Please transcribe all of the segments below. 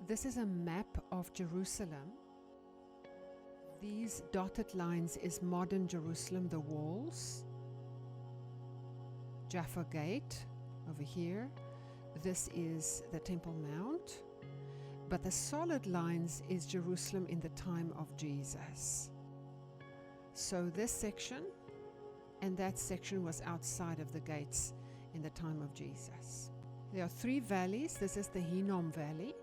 This is a map of Jerusalem. These dotted lines is modern Jerusalem, the walls. Jaffa Gate over here. This is the Temple Mount. But the solid lines is Jerusalem in the time of Jesus. So this section and that section was outside of the gates in the time of Jesus. There are three valleys. This is the Hinnom Valley.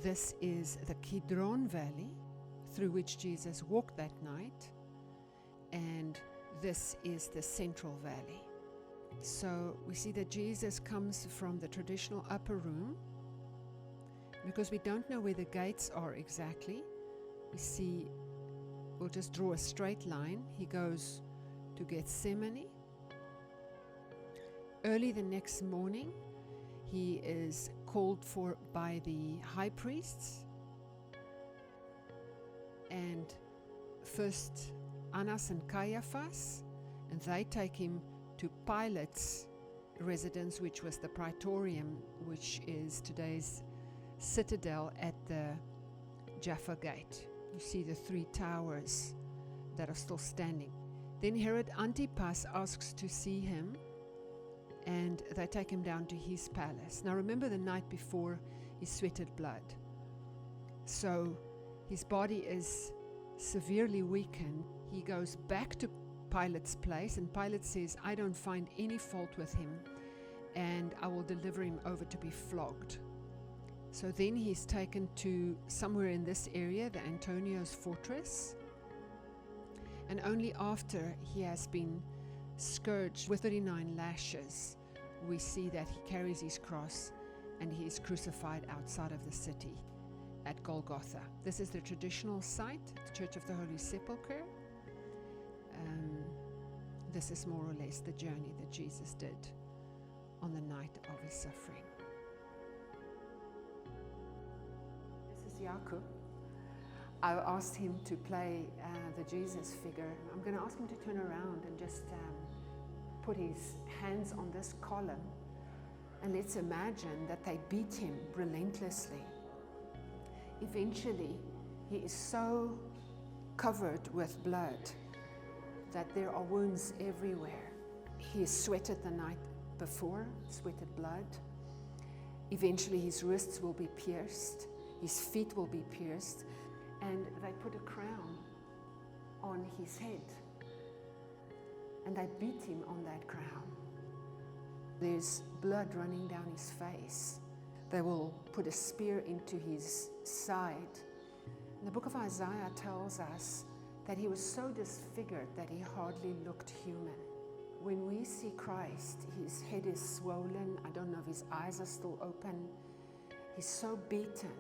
This is the Kidron Valley, through which Jesus walked that night. And this is the Central Valley. So we see that Jesus comes from the traditional upper room. Because we don't know where the gates are exactly, we'll just draw a straight line. He goes to Gethsemane. Early the next morning, he is called for by the high priests. And first Annas and Caiaphas, and they take him to Pilate's residence, which was the Praetorium, which is today's citadel at the Jaffa Gate. You see the three towers that are still standing. Then Herod Antipas asks to see him, and they take him down to his palace. Now remember, the night before he sweated blood. So his body is severely weakened. He goes back to Pilate's place, and Pilate says, I don't find any fault with him, and I will deliver him over to be flogged. So then he's taken to somewhere in this area, the Antonio's fortress. And only after he has been scourged with 39 lashes, we see that he carries his cross and he is crucified outside of the city at Golgotha. This is the traditional site, the Church of the Holy Sepulchre. This is more or less the journey that Jesus did on the night of his suffering. Jacob. I asked him to play the Jesus figure. I'm going to ask him to turn around and just put his hands on this column, and let's imagine that they beat him relentlessly. Eventually, he is so covered with blood that there are wounds everywhere. He has sweated the night before, sweated blood. Eventually, his wrists will be pierced. His feet will be pierced, and they put a crown on his head, and they beat him on that crown. There's blood running down his face. They will put a spear into his side. And the book of Isaiah tells us that he was so disfigured that he hardly looked human. When we see Christ, his head is swollen. I don't know if his eyes are still open. He's so beaten.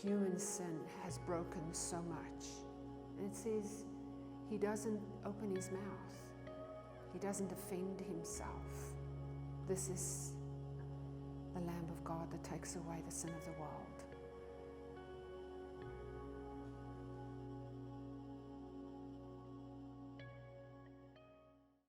Human sin has broken so much. And it says he doesn't open his mouth. He doesn't defend himself. This is the Lamb of God that takes away the sin of the world.